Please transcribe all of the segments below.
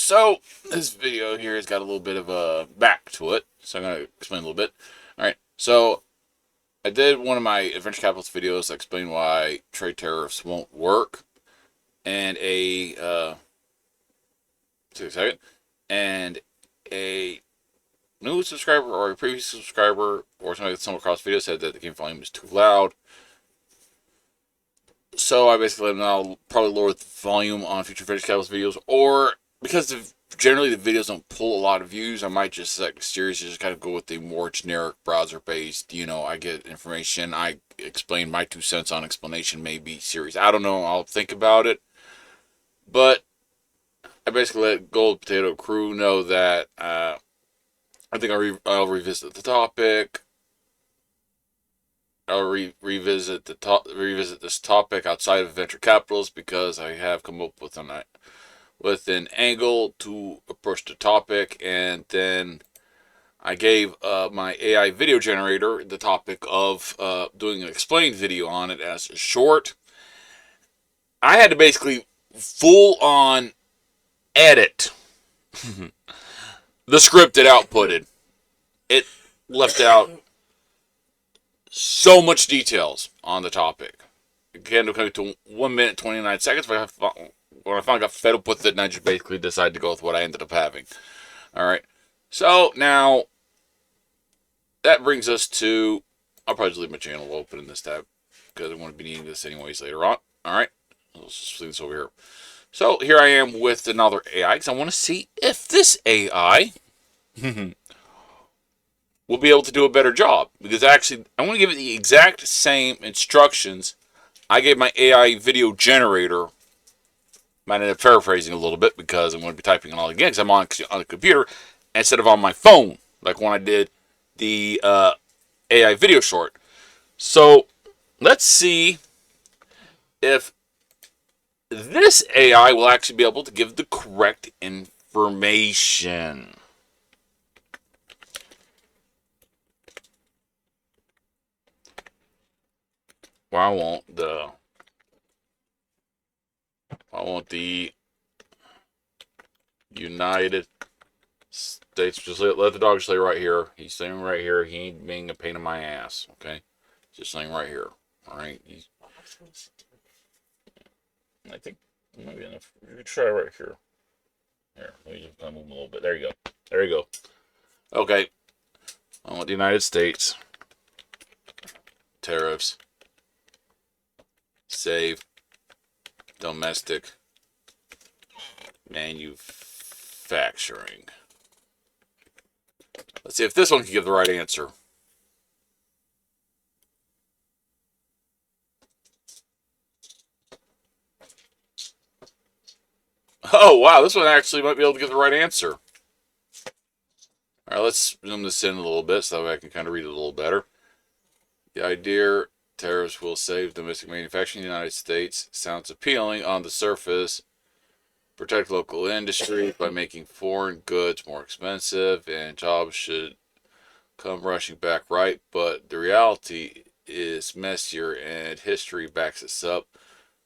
So this video here has got a little bit of a back to it, so I'm going to explain a little bit. All right, so I did one of my venture capitalist videos that explained why trade tariffs won't work, and take a second, and a new subscriber or a previous subscriber or somebody that stumbled across the video said that the game volume is too loud. So I basically let them know I'll probably lower the volume on future venture capitalist videos, or because generally the videos don't pull a lot of views, I might just select a series and just kind of go with the more generic browser-based, I get information, I explain my 2 cents on explanation, maybe series. I don't know, I'll think about it. But I basically let Gold Potato Crew know that I think I'll revisit the topic. I'll revisit this topic outside of venture capitals because I have come up with an angle to approach the topic, and then I gave my AI video generator the topic of doing an explained video on it as a short. I had to basically full on edit the script it outputted. It left out so much details on the topic. Again, coming to 1 minute 29 seconds. When I finally got fed up with it, and I just basically decided to go with what I ended up having. All right. So now that brings us to. I'll probably just leave my channel open in this tab because I want to be needing this anyways later on. All right. Let's just leave this over here. So here I am with another AI because I want to see if this AI will be able to do a better job. Because actually, I want to give it the exact same instructions I gave my AI video generator. Might end up paraphrasing a little bit because I'm going to be typing it all again because I'm on the computer instead of on my phone, like when I did the AI video short. So let's see if this AI will actually be able to give the correct information. Why won't the United States just let the dog stay right here? He's staying right here. He ain't being a pain in my ass. Okay, just staying right here. All right. I think maybe enough. You try right here. Here, let me just move him a little bit. There you go. There you go. Okay. I want the United States tariffs. Save domestic manufacturing. Let's see if this one can give the right answer. Oh, wow, this one actually might be able to give the right answer. All right, let's zoom this in a little bit so that I can kind of read it a little better. The idea tariffs will save domestic manufacturing in the United States sounds appealing on the surface. Protect local industries by making foreign goods more expensive, and jobs should come rushing back, right? But the reality is messier, and history backs us up.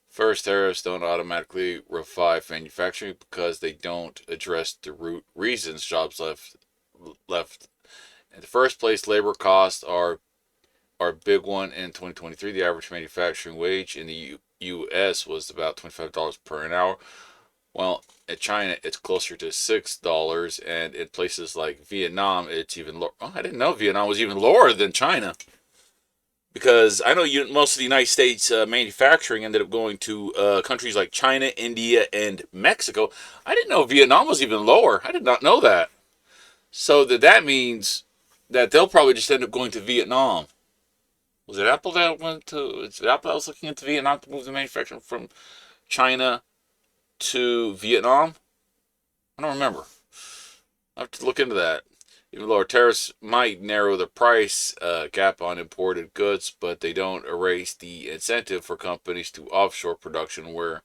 First, tariffs don't automatically revive manufacturing because they don't address the root reasons jobs left. In the first place, labor costs are a big one in 2023. The average manufacturing wage in the U.S. was about $25 per an hour. Well, in China, it's closer to $6, and in places like Vietnam, it's even lower. Oh, I didn't know Vietnam was even lower than China. Because I know most of the United States manufacturing ended up going to countries like China, India, and Mexico. I didn't know Vietnam was even lower. I did not know that. So that means that they'll probably just end up going to Vietnam. Was it Apple that went to? Is it Apple that was looking into Vietnam to move the manufacturing from China to Vietnam? I don't remember. I have to look into that. Even lower tariffs might narrow the price gap on imported goods, but they don't erase the incentive for companies to offshore production where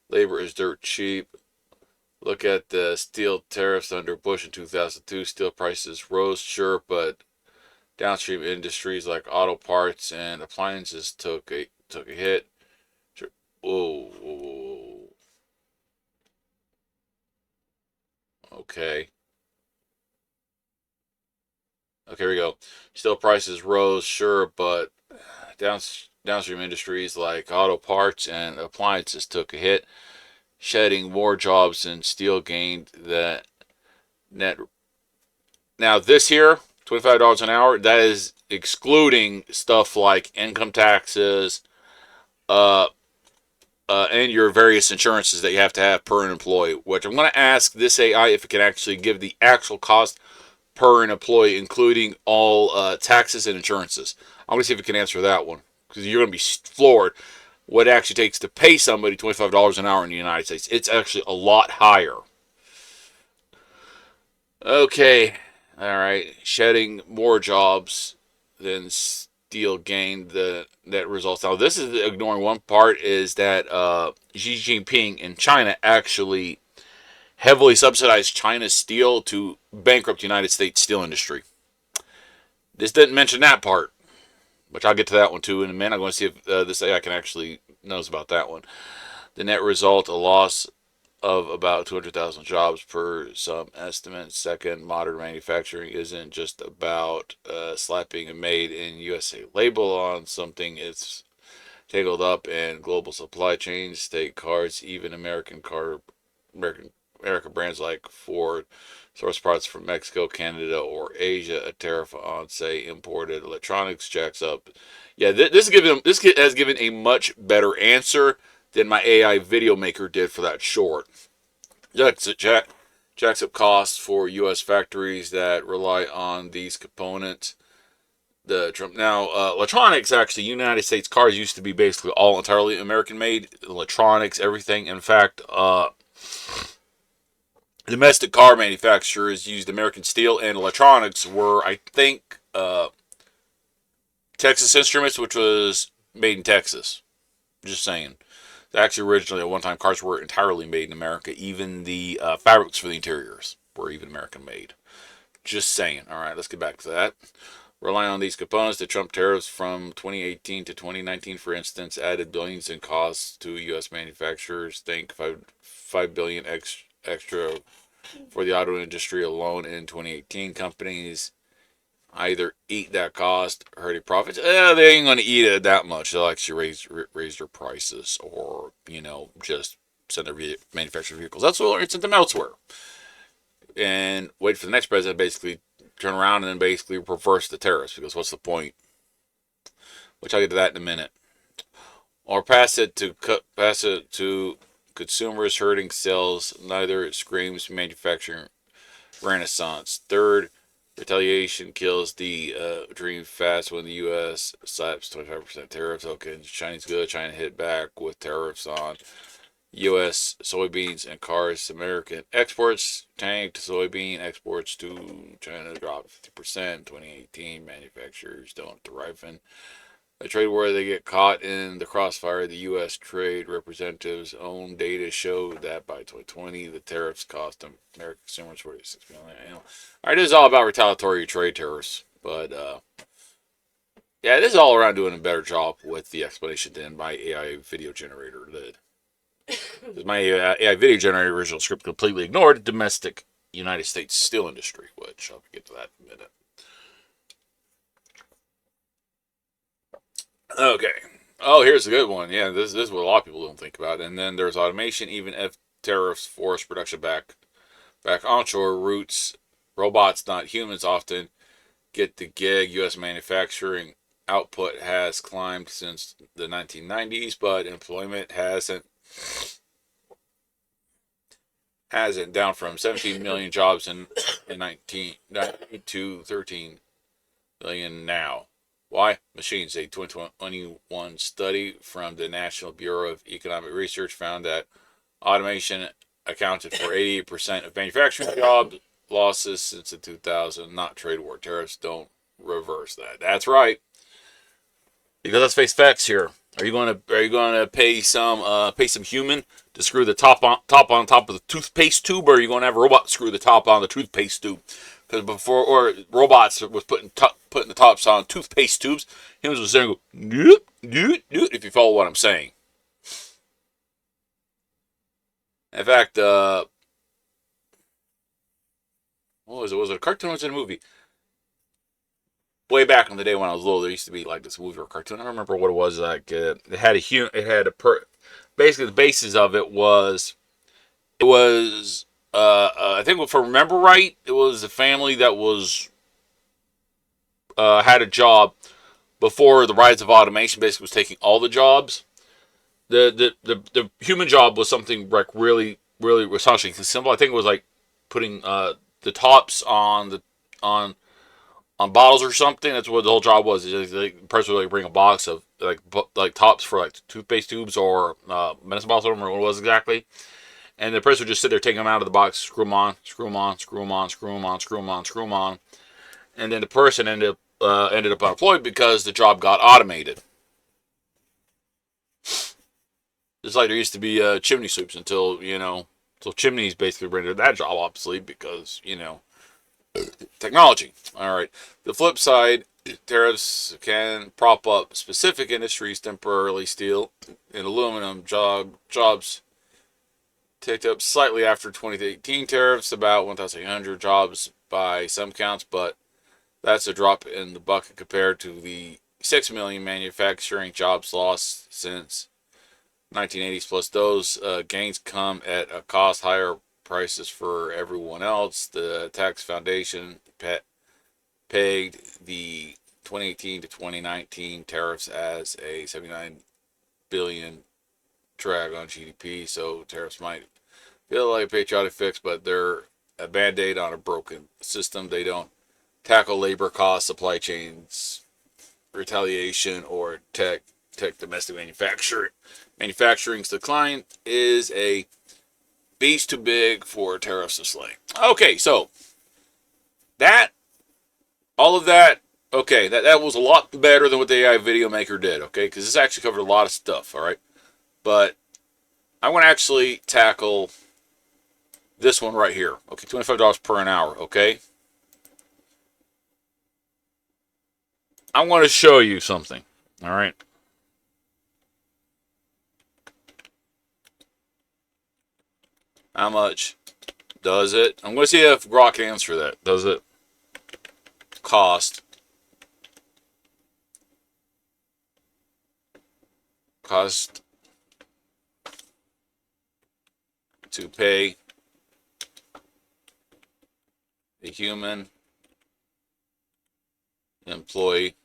labor is dirt cheap. Look at the steel tariffs under Bush in 2002. Steel prices rose, sure, but downstream industries like auto parts and appliances took a hit. Whoa, whoa, whoa. Okay. Okay, here we go. Steel prices rose, sure, but downstream industries like auto parts and appliances took a hit, shedding more jobs than steel gained the net. Now, this here, $25 an hour, that is excluding stuff like income taxes, uh, and your various insurances that you have to have per an employee, which I'm going to ask this AI if it can actually give the actual cost per an employee, including all taxes and insurances. I'm going to see if it can answer that one, because you're going to be floored what it actually takes to pay somebody $25 an hour in the United States. It's actually a lot higher. Okay, all right, shedding more jobs than steel gained the net results. Now, this is ignoring one part is that Xi Jinping in China actually heavily subsidized China's steel to bankrupt the United States steel industry. This didn't mention that part, which I'll get to that one too in a minute. I'm going to see if this AI can actually knows about that one. The net result, a loss of about 200,000 jobs per some estimates. Second, modern manufacturing isn't just about slapping a made in USA label on something. It's tangled up in global supply chains. Take cars, even American American brands like Ford source parts from Mexico, Canada, or Asia. A tariff on, say, imported electronics jacks up. Yeah, this has given a much better answer than my AI video maker did for that short. Jacks up costs for U.S. factories that rely on these components. The Trump now electronics actually United States cars used to be basically all entirely American made electronics everything. In fact, domestic car manufacturers used American steel, and electronics were, I think, Texas Instruments, which was made in Texas. Just saying. Actually, originally, at one time, cars were entirely made in America. Even the fabrics for the interiors were even American made. Just saying. All right, let's get back to that. Relying on these components, the Trump tariffs from 2018 to 2019, for instance, added billions in costs to U.S. manufacturers. Think $5 billion extra for the auto industry alone in 2018. Companies either eat that cost, hurting profits. They ain't going to eat it that much. They'll actually raise their prices, or just send their manufactured vehicles. That's what it's send them elsewhere, and wait for the next president basically turn around and then basically reverse the tariffs. Because what's the point? Which I'll get to that in a minute. Or pass it to consumers, hurting sales. Neither screams manufacturing renaissance. Third, retaliation kills the dream fast when the U.S. slaps 25% tariffs. Okay, Chinese good. China hit back with tariffs on U.S. soybeans and cars. American exports tanked. Soybean exports to China dropped 50%. 2018 manufacturers don't thrive in a trade war. They get caught in the crossfire. The U.S. Trade Representative's own data show that by 2020, the tariffs cost American consumers $46 billion. All right, this is all about retaliatory trade tariffs, but yeah, this is all around doing a better job with the explanation than my AI video generator did. My AI video generator original script completely ignored the domestic United States steel industry, which I'll get to that in a minute. Okay. Oh, here's a good one. Yeah, this is what a lot of people don't think about. And then there's automation. Even if tariffs force production back onshore, robots, not humans, often get the gig. U.S. manufacturing output has climbed since the 1990s, but employment hasn't down from 17 million jobs in 1990 to 13 million now. Why? Machines. A 2021 study from the National Bureau of Economic Research found that automation accounted for 88% of manufacturing job losses since the 2000. Not trade war. Tariffs don't reverse that. That's right. Because let's face facts here. Are you going to pay some human to screw the top on top of the toothpaste tube, or are you going to have a robot screw the top on the toothpaste tube? Because before, or robots was putting the tops on toothpaste tubes, humans was saying, noop, noop, noop, if you follow what I'm saying. In fact, what was it? Was it a cartoon or was it a movie? Way back in the day when I was little, there used to be like this movie or cartoon. I don't remember what it was. Like it had basically the basis of it was I think if I remember right, it was a family that was had a job before the rise of automation. Basically, was taking all the jobs. The human job was something like really was actually simple. I think it was like putting the tops on bottles or something. That's what the whole job was. The person would like bring a box of like tops for like toothpaste tubes or medicine bottles, or what it was exactly. And the person would just sit there, take them out of the box, screw them on, screw them on, screw them on, screw them on, screw them on, screw them on, and then the person ended up unemployed because the job got automated. Just like there used to be chimney sweeps until chimneys basically rendered that job obsolete because technology. All right. The flip side, tariffs can prop up specific industries temporarily. Steel and aluminum jobs ticked up slightly after 2018 tariffs, about 1,800 jobs by some counts, but that's a drop in the bucket compared to the 6 million manufacturing jobs lost since 1980s. Plus, those gains come at a cost, higher prices for everyone else. The tax foundation pegged the 2018 to 2019 tariffs as a 79 billion drag on GDP. So tariffs might feel like a patriotic fix, but they're a band-aid on a broken system. They don't tackle labor costs, supply chains, retaliation, or tech domestic manufacturing's decline is a beast too big for tariffs to slay. Okay, so that all of that, okay, that was a lot better than what the AI video maker did, okay, because this actually covered a lot of stuff, all right, but I want to actually tackle this one right here, okay, $25 per an hour, okay. I want to show you something, all right. How much does it? I'm going to see if Grok can answer that. Does it cost to pay a human employee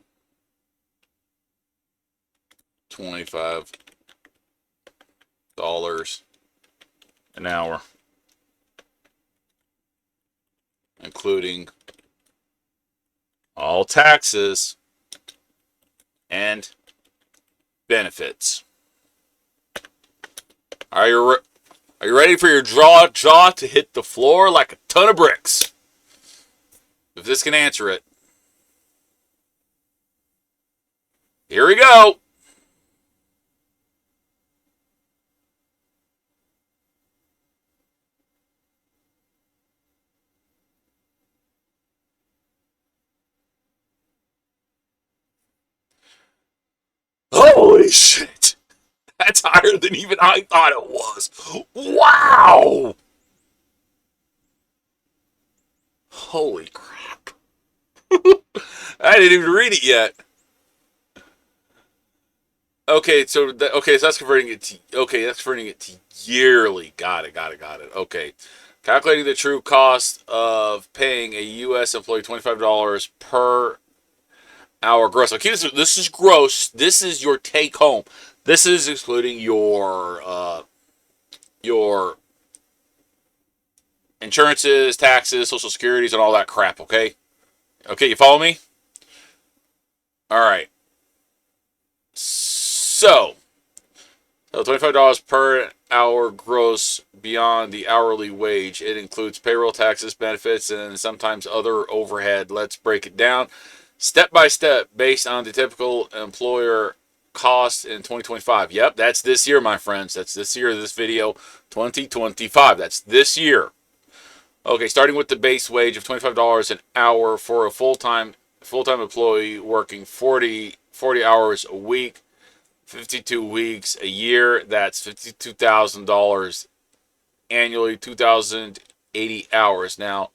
$25 an hour, including all taxes and benefits? Are you ready for your jaw to hit the floor like a ton of bricks? If this can answer it, here we go. Holy shit! That's higher than even I thought it was. Wow! Holy crap. I didn't even read it yet. Okay, so that's converting it to yearly. Got it. Okay. Calculating the true cost of paying a US employee $25 per hour gross. Okay, this is gross. This is your take home. This is excluding your insurances, taxes, social securities, and all that crap, okay? Okay, you follow me? All right. So $25 per hour gross beyond the hourly wage. It includes payroll, taxes, benefits, and sometimes other overhead. Let's break it down step by step based on the typical employer costs in 2025. Yep, that's this year, my friends. That's this year, this video, 2025. That's this year. Okay, starting with the base wage of $25 an hour for a full-time employee working 40 hours a week, 52 weeks a year. That's $52,000 annually, 2,080 hours. Now,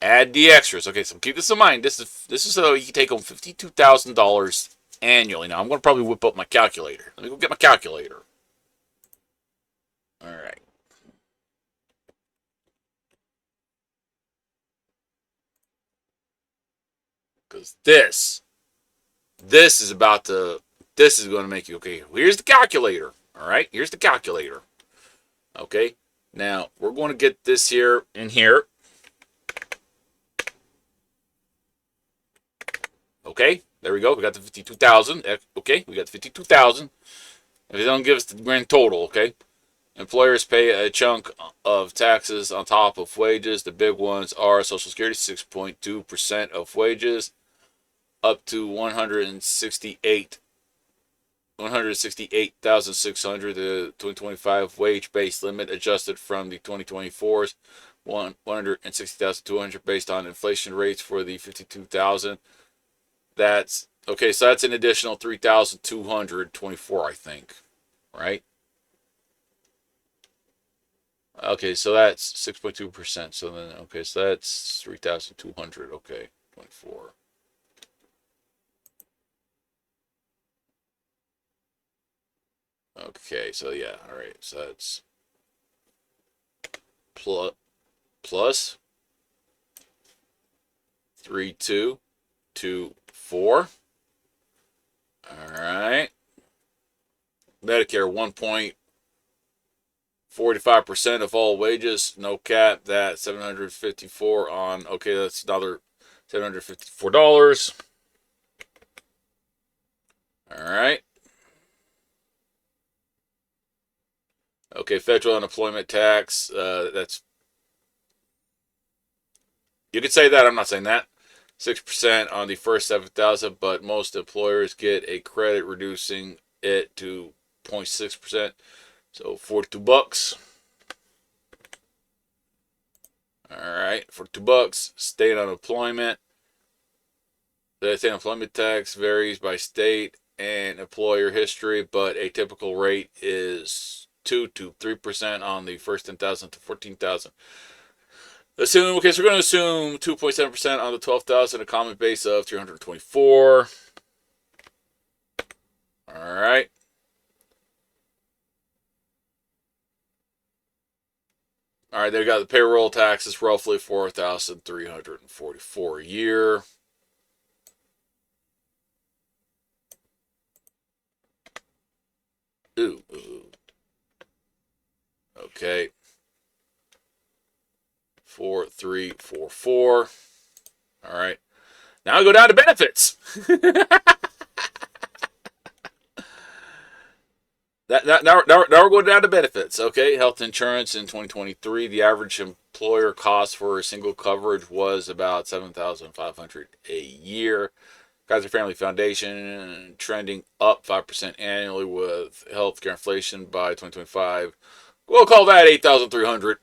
Add the extras. Okay, so keep this in mind. This is so you can take home $52,000 annually. Now I'm going to probably whip up my calculator. Let me go get my calculator. All right. Because this is about to, this is going to make you, okay, here's the calculator. All right, here's the calculator. Okay, now we're going to get this here in here. Okay, there we go. We got the 52,000. Okay, we got the 52,000. If they don't give us the grand total, okay. Employers pay a chunk of taxes on top of wages. The big ones are Social Security, 6.2% of wages, up to 168,600. The 2025 wage base limit adjusted from the 2024's 160,200 based on inflation rates for the 52,000. That's okay. So that's an additional 3,224, I think, right? Okay, so that's 6.2%. So then, okay, so that's 3,200. Okay, 24. Okay, so yeah, all right. So that's plus 3,224. All right. Medicare 1.45% of all wages, no cap. That 754 on. Okay, that's another $754. All right. Okay, federal unemployment tax. That's, you could say that. I'm not saying that. 6% on the first 7,000, but most employers get a credit reducing it to 0.6%. So $42. All right, $42. State unemployment. The state unemployment tax varies by state and employer history, but a typical rate is 2 to 3% on the first 10,000 to 14,000. Assume, okay, so we're going to assume 2.7% on the 12,000, a common base of 324. All right. All right, they got the payroll taxes, roughly 4,344 a year. Ooh. Okay. 4,344. All right. Now I go down to benefits. Now we're going down to benefits. Okay, health insurance in 2023, the average employer cost for a single coverage was about $7,500 a year. Kaiser Family Foundation trending up 5% annually with healthcare inflation by 2025. We'll call that 8,300.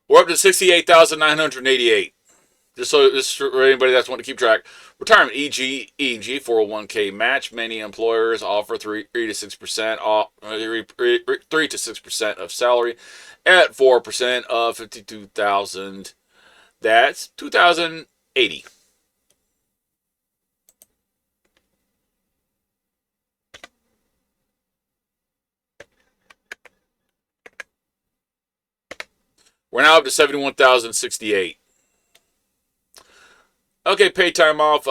We're up to 68,988. Just so this is for anybody that's wanting to keep track. Retirement, e.g., 401k match. Many employers offer 3 to 6% off, 3 to 6% of salary at 4% of 52,000. That's 2,080. We're now up to 71,068. Okay, paid time off.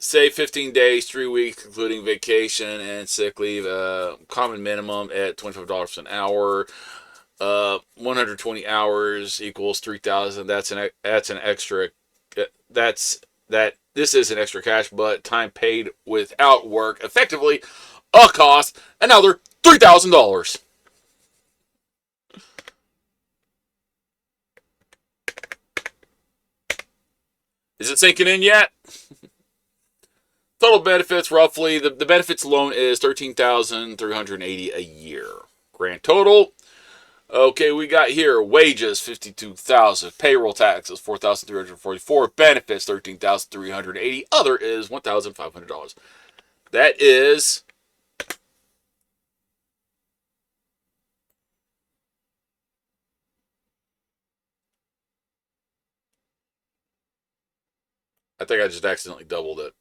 Say 15 days, 3 weeks, including vacation and sick leave. Common minimum at $25 an hour. 120 hours equals 3,000. That's an extra. This is an extra cash, but time paid without work effectively a cost another $3,000. Is it sinking in yet? Total benefits roughly, the benefits alone is $13,380 a year. Grand total Okay, we got here wages 52,000, payroll taxes 4,344, benefits 13,380, other is $1,500. That is I think I just accidentally doubled it.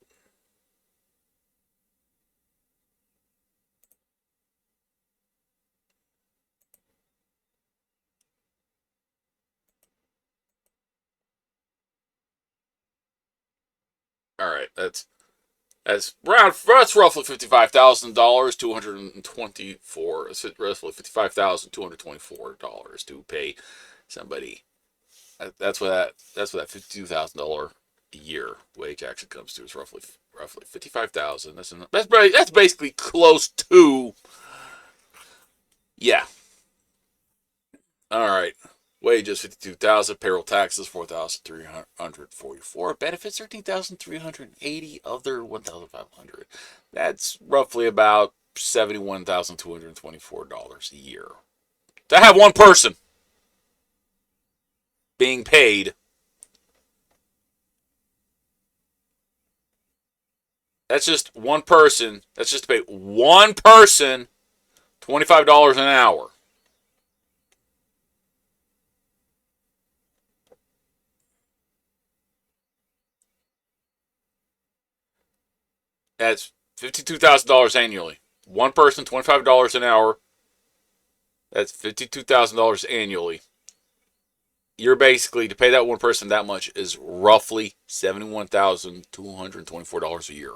All right, that's roughly $55,000, 224. It's roughly $55,224 to pay somebody. That's what that $52,000 a year wage actually comes to. Is roughly 55,000. That's basically close to, yeah. All right. Wages 52,000, payroll taxes 4,344, benefits 13,380, other 1,500. That's roughly about $71,224 a year to have one person being paid. That's just one person. That's just to pay one person $25 an hour. That's $52,000 annually. One person, $25 an hour. That's $52,000 annually. You're basically, to pay that one person that much is roughly $71,224 a year.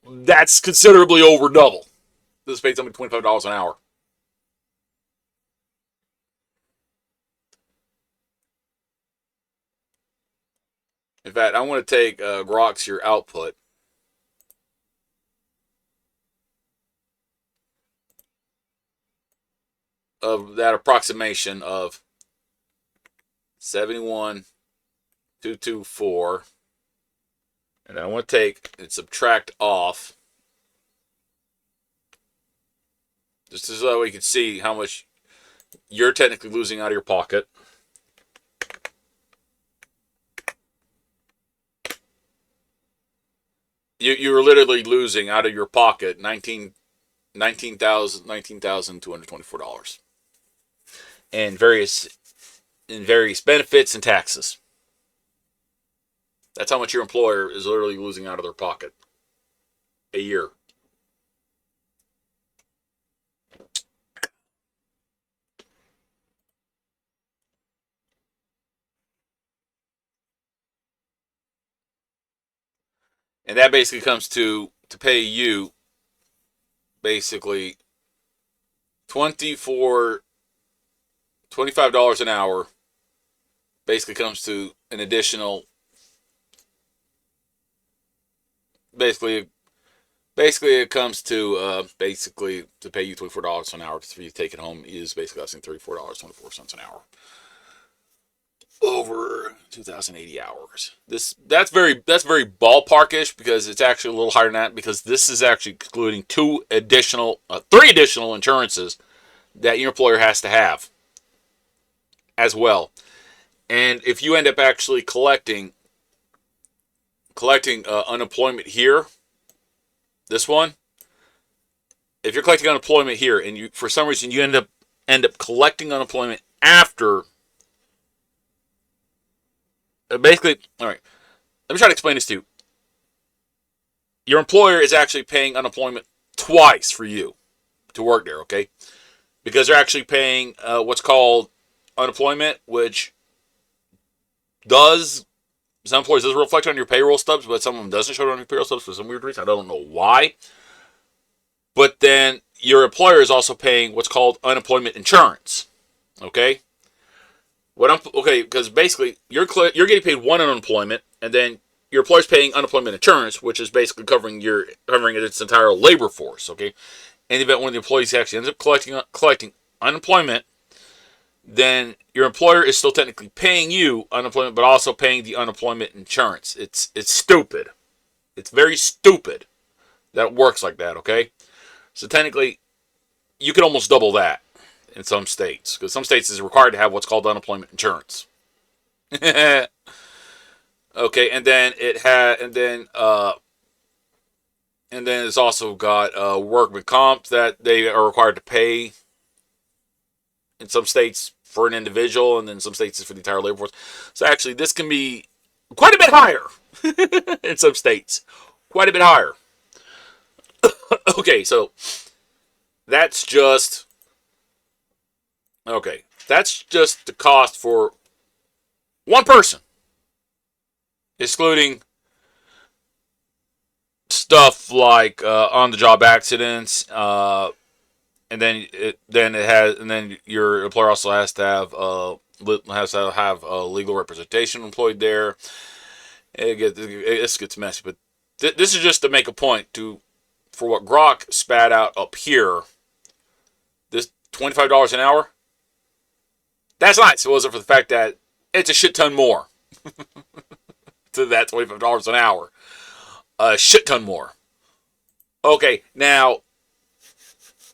That's considerably over double. This is paid somebody $25 an hour. In fact, I want to take Grok's your output of that approximation of 71,224, and I want to take and subtract off, just so that we can see how much you're technically losing out of your pocket. You're literally losing out of your pocket $19,224 and various benefits and taxes. That's how much your employer is literally losing out of their pocket a year. And that basically comes to pay you basically 24 $25 an hour. Basically comes to an additional, basically it comes to basically to pay you $24 an hour for you to take it home is basically costing $34.24 an hour over 2,080 hours. That's very ballparkish, because it's actually a little higher than that, because this is actually excluding three additional insurances that your employer has to have as well. And if you end up actually collecting unemployment here, this one, if you're collecting unemployment here and you for some reason you end up collecting unemployment after, basically, all right, let me try to explain this to you. Your employer is actually paying unemployment twice for you to work there, okay? Because they're actually paying what's called unemployment, which does, some employers does reflect on your payroll stubs, but some of them doesn't show it on your payroll stubs for some weird reason. I don't know why. But then your employer is also paying what's called unemployment insurance, okay? Because basically you're getting paid one unemployment, and then your employer's paying unemployment insurance, which is basically covering its entire labor force. Okay, in the event one of the employees actually ends up collecting unemployment, then your employer is still technically paying you unemployment, but also paying the unemployment insurance. It's stupid. It's very stupid That works like that, okay? So technically, you can almost double that in some states, because some states is required to have what's called unemployment insurance. Okay, and then it's also got workman comp that they are required to pay in some states for an individual, and then some states is for the entire labor force. So actually, this can be quite a bit higher in some states, quite a bit higher. Okay, so that's just okay. That's just the cost for one person, excluding stuff like on-the-job accidents, and then your employer also has to have legal representation employed there. It gets messy, but this is just to make a point for what Grok spat out up here. This $25 an hour. That's nice. It wasn't for the fact that it's a shit ton more to that $25 an hour. A shit ton more. Okay, now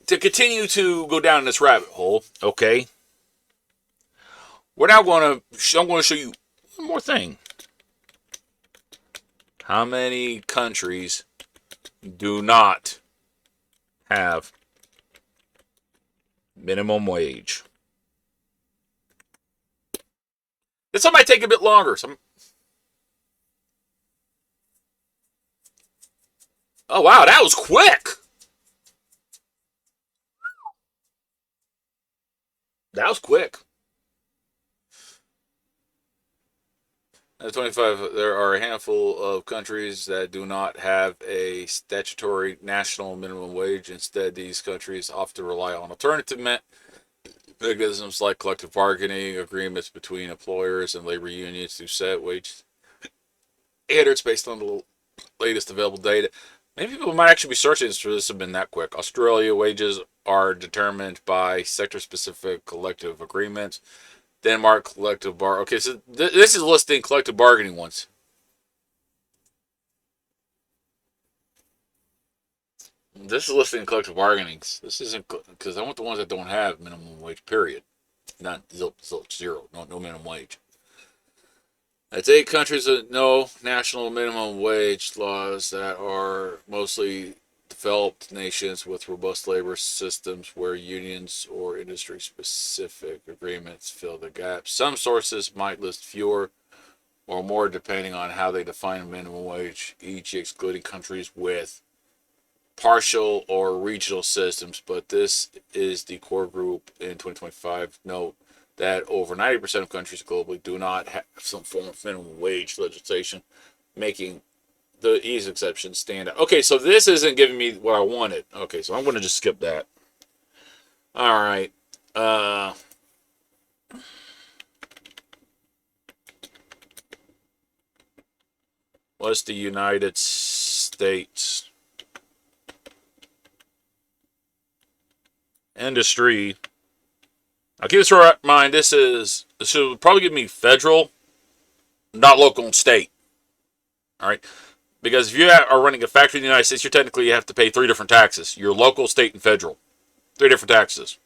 to continue to go down this rabbit hole, okay, I'm going to show you one more thing. How many countries do not have minimum wage? This one might take a bit longer. Oh, wow, that was quick. That was quick. 25. There are a handful of countries that do not have a statutory national minimum wage. Instead, these countries often rely on alternative mechanisms like collective bargaining agreements between employers and labor unions to set wage standards based on the latest available data. Many people might actually be searching for this have been that quick. Australia wages are determined by sector-specific collective agreements. Denmark collective bar. Okay, so this is listing collective bargaining ones. This is listing collective bargainings. This isn't because I want the ones that don't have minimum wage. Period. Not zero. No minimum wage. That's 8 countries with no national minimum wage laws that are mostly developed nations with robust labor systems where unions or industry-specific agreements fill the gaps. Some sources might list fewer or more depending on how they define minimum wage, each excluding countries with partial or regional systems, but this is the core group in 2025. Note that over 90% of countries globally do not have some form of minimum wage legislation, making the ease exceptions stand out. Okay, so this isn't giving me what I wanted. Okay, so I'm going to just skip that. All right. What's the United States industry? I'll keep this in mind. This should probably give me federal, not local and state. All right. Because if you are running a factory in the United States, you have to pay 3 different taxes. Your local, state, and federal. 3 different taxes.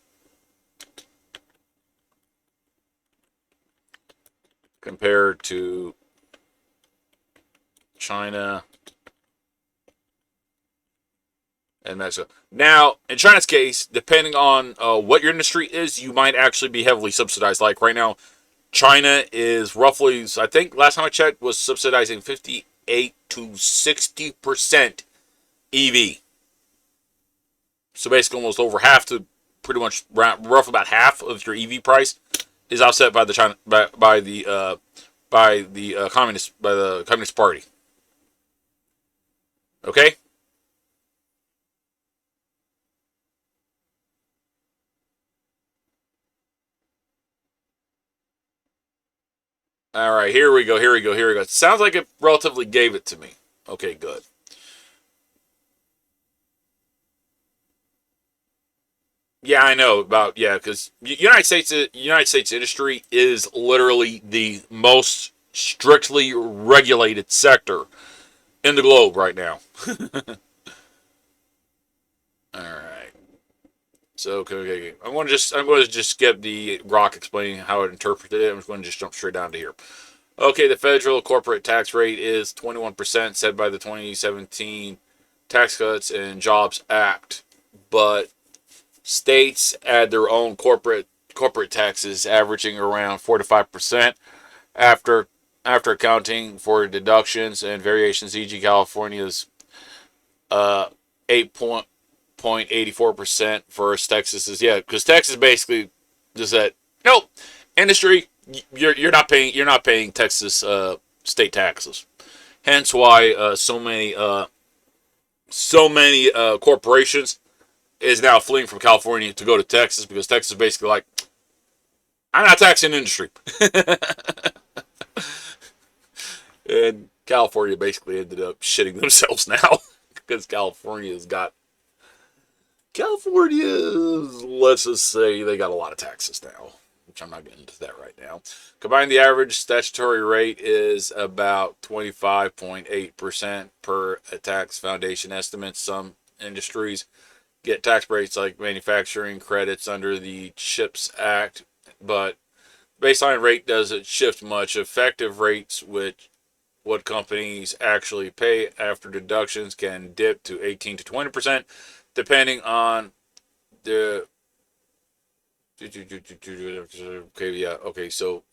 Compared to China and Mexico. Now, in China's case, depending on what your industry is, you might actually be heavily subsidized. Like right now, China is roughly, I think last time I checked, was subsidizing 58 to 60% EV. So basically almost over half to pretty much rough about half of your EV price is offset by the Communist Party. Okay? All right, here we go. It sounds like it relatively gave it to me. Okay, good. Yeah, I know about because United States industry is literally the most strictly regulated sector in the globe right now. All right. So okay. I'm going to just skip the Rock explaining how it interpreted it. I'm going to just jump straight down to here. Okay, the federal corporate tax rate is 21%, set by the 2017 Tax Cuts and Jobs Act, but states add their own corporate taxes, averaging around 4 to 5% after accounting for deductions and variations. E.g., California's 8.84% versus Texas is, yeah, because Texas basically does that. Nope, industry, you're not paying Texas state taxes. Hence why so many corporations is now fleeing from California to go to Texas, because Texas is basically like, I'm not taxing industry. And California basically ended up shitting themselves now because California's, let's just say they got a lot of taxes now, which I'm not getting into that right now. Combined, the average statutory rate is about 25.8% per a tax foundation estimate. Some industries get tax breaks like manufacturing credits under the CHIPS Act, but baseline rate doesn't shift much. Effective rates, which what companies actually pay after deductions, can dip to 18 to 20%, depending on the. Okay, yeah, okay, so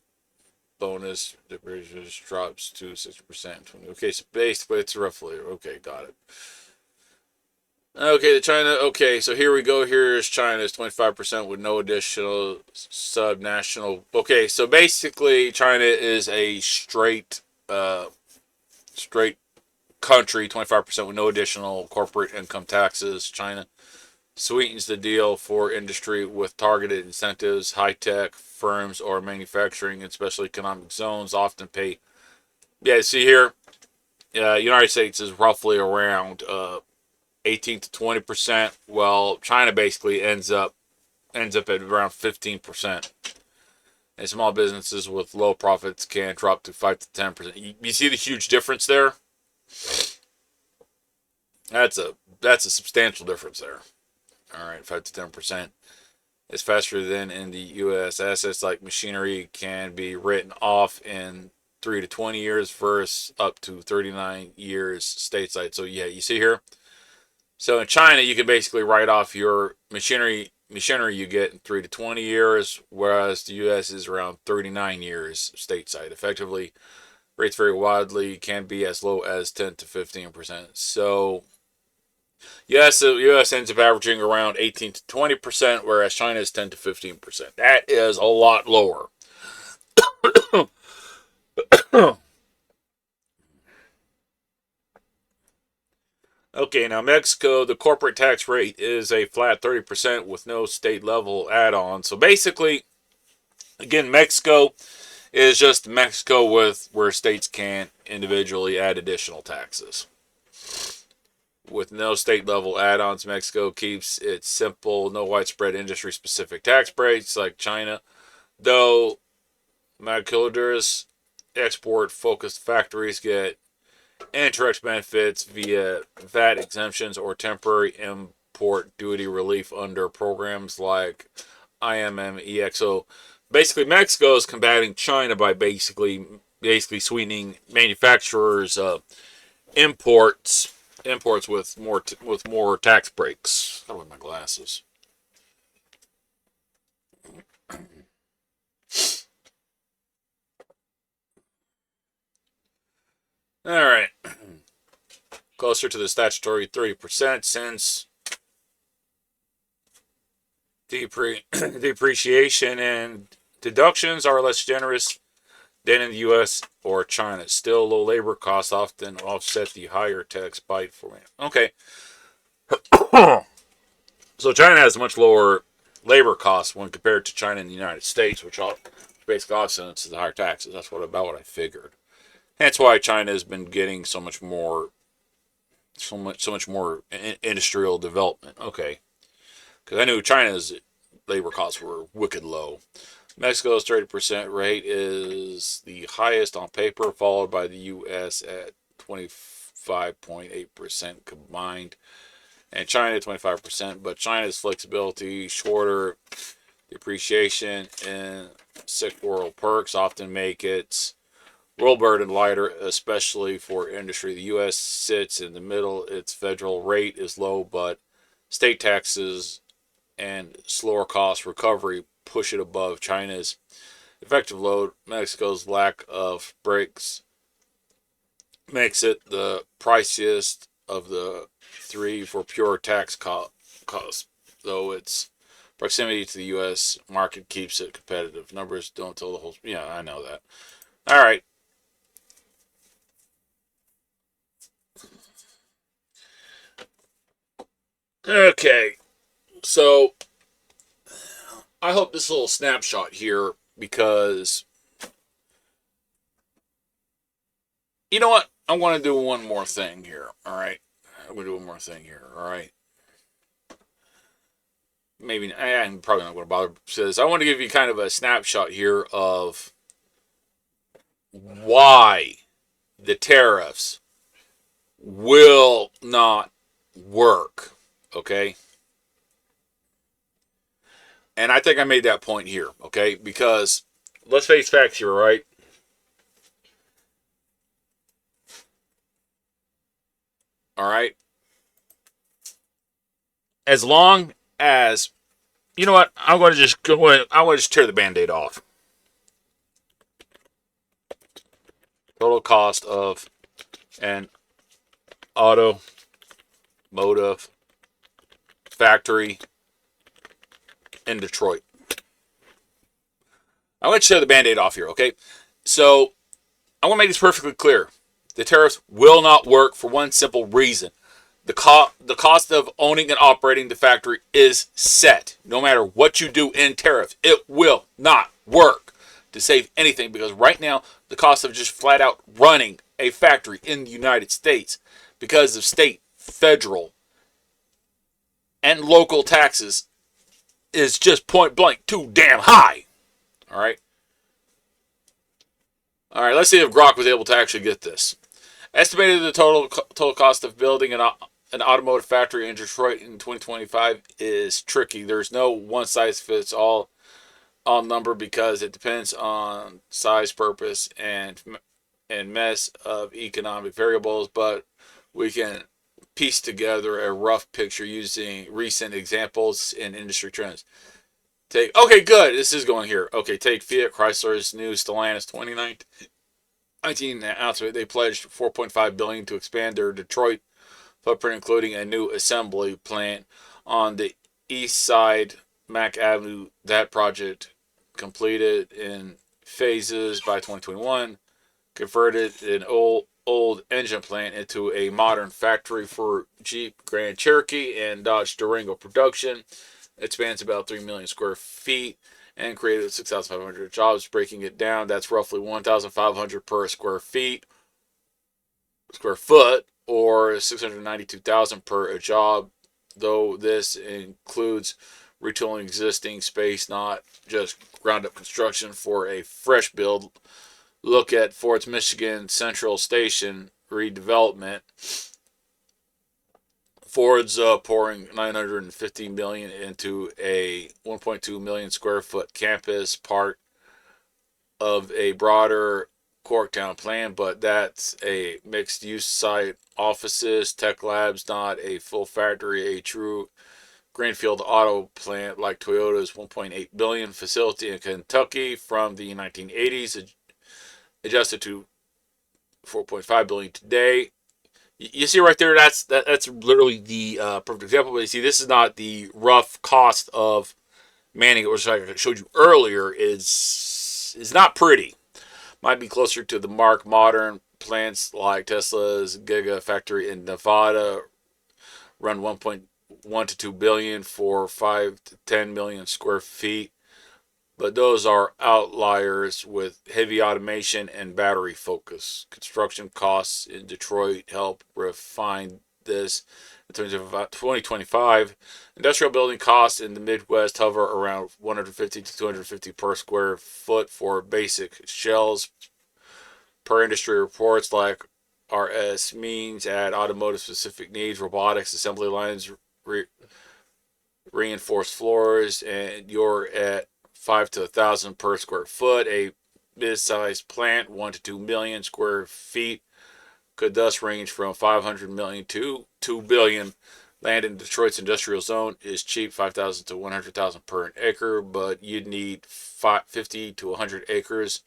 bonus drops to 60%. Okay, so basically it's roughly, okay, got it. Okay, the China. Okay, so here we go. Here is China's 25% with no additional subnational. Okay, so basically China is a straight country, 25% with no additional corporate income taxes. China sweetens the deal for industry with targeted incentives. High tech firms or manufacturing in special economic zones often pay. Yeah, see here, United States is roughly around 18 to 20%. Well, China basically ends up at around 15%. And small businesses with low profits can drop to 5 to 10%. You see the huge difference there? That's a substantial difference there. All right, 5 to 10% is faster than in the U.S. Assets like machinery can be written off in 3 to 20 years versus up to 39 years stateside. So yeah, you see here. So in China, you can basically write off your machinery you get in 3 to 20 years, whereas the U.S. is around 39 years stateside. Effectively, rates vary widely, can be as low as 10 to 15%. So yes, the U.S. ends up averaging around 18 to 20%, whereas China is 10 to 15%. That is a lot lower. Okay, now Mexico, the corporate tax rate is a flat 30% with no state level add on. So basically, again, Mexico is just Mexico with where states can't individually add additional taxes. With no state level add ons, Mexico keeps it simple, no widespread industry specific tax breaks like China, though maquiladoras export focused factories get indirect benefits via VAT exemptions or temporary import duty relief under programs like IMMEX. So basically, Mexico is combating China by basically sweetening manufacturers' imports with more tax breaks. I don't have my glasses. All right, closer to the statutory 30% since depreciation and deductions are less generous than in the U.S. or China. Still, low labor costs often offset the higher tax bite for me. Okay, so China has much lower labor costs when compared to China and the United States, which basically offsets the higher taxes. That's about what I figured. That's why China has been getting so much more industrial development. Okay, because I knew China's labor costs were wicked low. Mexico's 30% rate is the highest on paper, followed by the U.S. at 25.8% combined. and China 25%. But China's flexibility, shorter depreciation, and sectoral perks often make its roll burden lighter, especially for industry. The U.S. sits in the middle. Its federal rate is low, but state taxes and slower cost recovery push it above China's effective load. Mexico's lack of brakes makes it the priciest of the three for pure tax cost, though its proximity to the U.S. market keeps it competitive. Numbers don't tell the whole. Yeah, I know that. All right. Okay. So I hope this little snapshot here, because you know what? I'm going to do one more thing here. All right. I'm going to do one more thing here. All right. Maybe I'm probably not going to bother. Says I want to give you kind of a snapshot here of why the tariffs will not work. Okay. And I think I made that point here. Okay. Because let's face facts here, right? All right. As long as you know what, I'm going to just go. I want to just tear the band-aid off. Total cost of an automotive factory in Detroit. I want to tear the band-aid off here, okay? So I want to make this perfectly clear. The tariffs will not work for one simple reason. The cost of owning and operating the factory is set. No matter what you do in tariffs, it will not work to save anything, because right now the cost of just flat out running a factory in the United States, because of state, federal, and local taxes, is just point blank too damn high. All right. All right. Let's see if Grok was able to actually get this. Estimated the total cost of building an automotive factory in Detroit in 2025 is tricky. There's no one size fits all number, because it depends on size, purpose, and mess of economic variables. But we can piece together a rough picture using recent examples in industry trends. Okay, good. This is going here. Okay, take Fiat Chrysler's new Stellantis 2019 announcement. They pledged $4.5 billion to expand their Detroit footprint, including a new assembly plant on the east side, Mack Avenue. That project, completed in phases by 2021, converted an old engine plant into a modern factory for Jeep Grand Cherokee and Dodge Durango production. It spans about 3 million square feet and created 6,500 jobs. Breaking it down, that's roughly 1,500 per square foot, or 692,000 per job. Though this includes retooling existing space, not just ground up construction for a fresh build. Look at Ford's Michigan Central Station redevelopment. Ford's pouring $950 million into a 1.2 million square foot campus, part of a broader Corktown plan, but that's a mixed use site, offices, tech labs, not a full factory. A true greenfield auto plant like Toyota's $1.8 billion facility in Kentucky from the 1980s, adjusted to $4.5 billion today. You see right there, that's literally the perfect example. But you see, this is not the rough cost of manning, which I showed you earlier. Is not pretty. Might be closer to the modern plants like Tesla's Gigafactory in Nevada, run 1.1 to 2 billion for 5 to 10 million square feet. But those are outliers with heavy automation and battery focus. Construction costs in Detroit help refine this. In terms of about 2025, industrial building costs in the Midwest hover around 150 to 250 per square foot for basic shells. Per industry reports like RS means at automotive specific needs, robotics, assembly lines, reinforced floors, and you're at 5 to 1,000 per square foot. A mid-sized plant, 1 to 2 million square feet, could thus range from 500 million to 2 billion. Land in Detroit's industrial zone is cheap, 5,000 to 100,000 per acre, but you'd need 50 to 100 acres.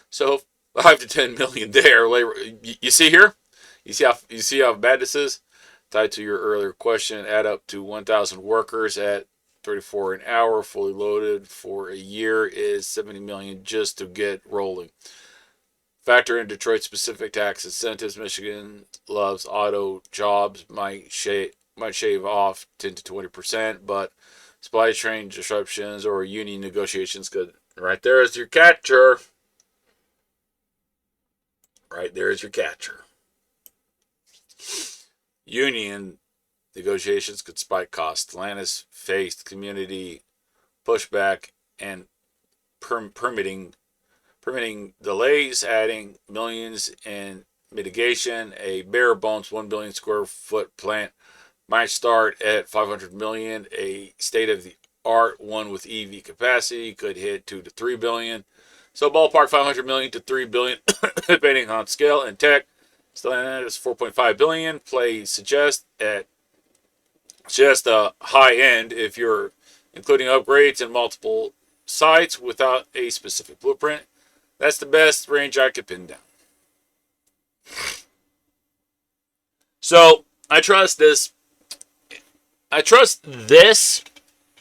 So 5 to 10 million there. You see here? You see how bad this is? Tied to your earlier question, add up to 1,000 workers at 34 an hour, fully loaded for a year is 70 million just to get rolling. Factor in Detroit specific tax incentives. Michigan loves auto jobs, might shave off 10 to 20%, but supply chain disruptions or union negotiations could. Right there is your catcher. Right there is your catcher. Union negotiations could spike costs. Atlanta's faced community pushback and permitting delays, adding millions in mitigation. A bare bones 1 billion square foot plant might start at 500 million. A state of the art one with EV capacity could hit 2 to 3 billion. So ballpark 500 million to 3 billion, depending on scale and tech. Still is 4.5 billion. Play suggest at just a high end if you're including upgrades and multiple sites without a specific blueprint. That's the best range I could pin down. So I trust this. I trust this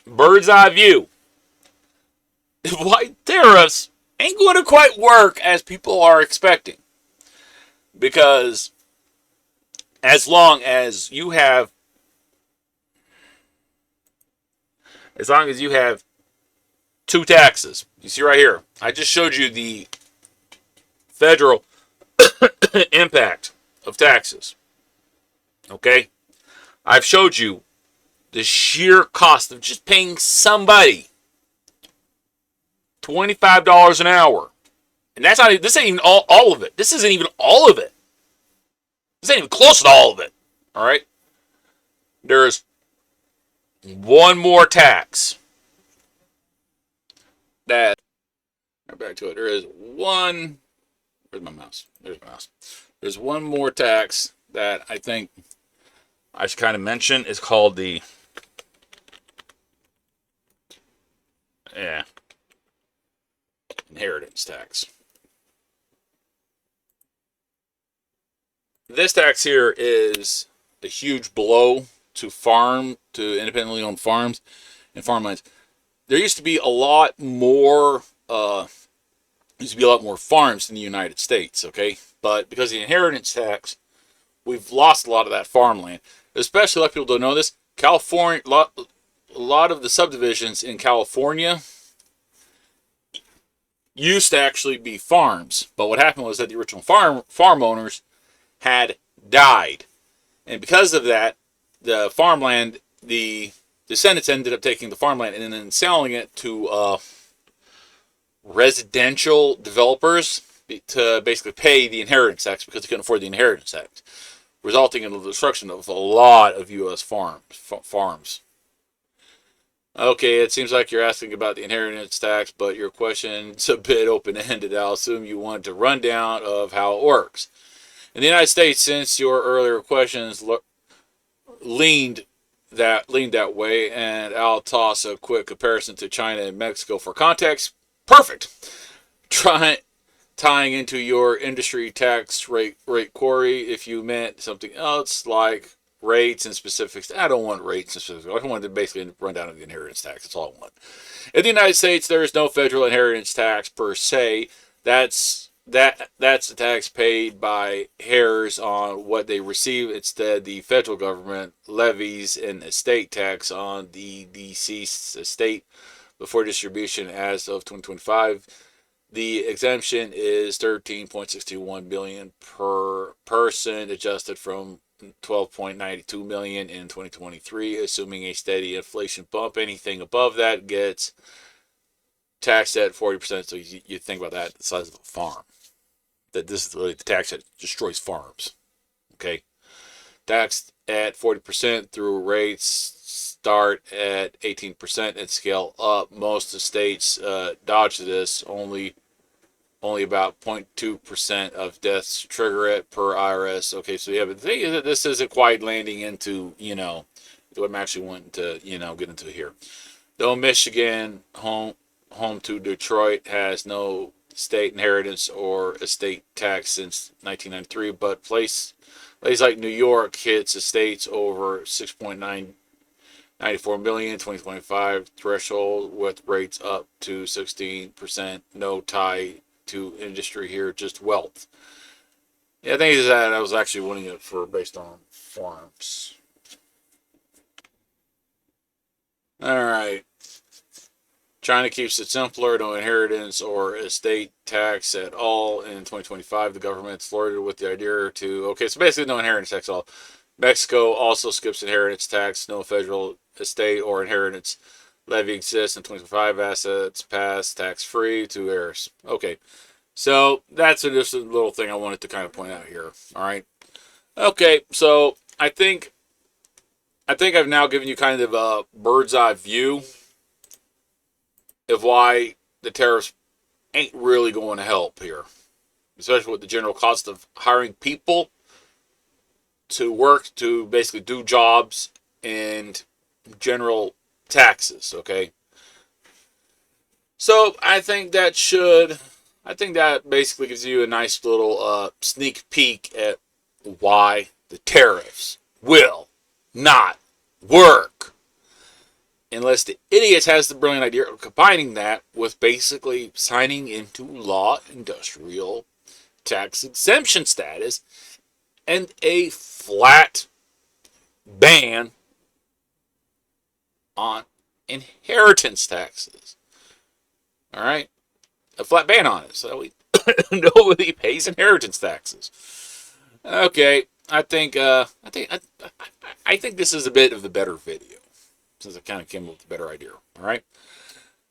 bird's eye view. White tariffs ain't going to quite work as people are expecting. Because as long as you have two taxes, you see right here, I just showed you the federal impact of taxes. Okay? I've showed you the sheer cost of just paying somebody $25 an hour. And this ain't even all of it. This isn't even all of it. This ain't even close to all of it. All right? There's one more tax that, back to it. There is one, where's my mouse? There's my mouse. There's one more tax that I think I should kind of mention. It's called the, inheritance tax. This tax here is a huge blow to independently owned farms and farmlands. There used to be a lot more farms in the United States, okay? But because of the inheritance tax, we've lost a lot of that farmland. Especially, a lot of people don't know this, California, a lot of the subdivisions in California used to actually be farms. But what happened was that the original farm owners had died. And because of that, the farmland, the descendants ended up taking the farmland and then selling it to residential developers to basically pay the inheritance tax because they couldn't afford the inheritance tax, resulting in the destruction of a lot of U.S. farms. Okay, it seems like you're asking about the inheritance tax, but your question's a bit open-ended. I'll assume you want a rundown of how it works. In the United States, since your earlier questions leaned that way, and I'll toss a quick comparison to China and Mexico for context. Perfect. Tying into your industry tax rate query, if you meant something else like rates and specifics. I don't want rates and specifics. I just wanted to basically run down to the inheritance tax. That's all I want. In the United States, there is no federal inheritance tax per se. That's the tax paid by heirs on what they receive. Instead, the federal government levies an estate tax on the deceased estate before distribution as of 2025. The exemption is $13.61 billion per person, adjusted from $12.92 million in 2023, assuming a steady inflation bump. Anything above that gets taxed at 40%. So you think about that, the size of a farm. That this is really the tax that destroys farms. Okay, taxed at 40% through rates start at 18% and scale up. Most of the states dodge this. Only about 0.2% of deaths trigger it per IRS. Okay, so yeah, but the thing is that this isn't quite landing into, what I'm actually wanting to, get into here. Though Michigan, home to Detroit, has no state inheritance or estate tax since 1993, but places like New York hits estates over 6.994 million 2025 threshold with rates up to 16%. No tie to industry here, just wealth. Yeah, I think is that I was actually winning it for based on farms. All right. China keeps it simpler, no inheritance or estate tax at all in 2025. The government's flirted with the idea okay, so basically no inheritance tax at all. Mexico also skips inheritance tax, no federal estate or inheritance levy exists in 2025. Assets pass tax-free to heirs. Okay, so that's just a little thing I wanted to kind of point out here. All right. Okay, so I think I've now given you kind of a bird's eye view of why the tariffs ain't really going to help here, especially with the general cost of hiring people to work to basically do jobs and general taxes. Okay, so I think that basically gives you a nice little sneak peek at why the tariffs will not work. Unless the idiot has the brilliant idea of combining that with basically signing into law industrial tax exemption status and a flat ban on inheritance taxes. All right? A flat ban on it so that nobody pays inheritance taxes. Okay, I think this is a bit of the better video since I kind of came up with a better idea. All right.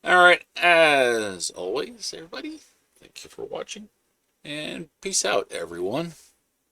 All right. As always, everybody, thank you for watching and peace out, everyone.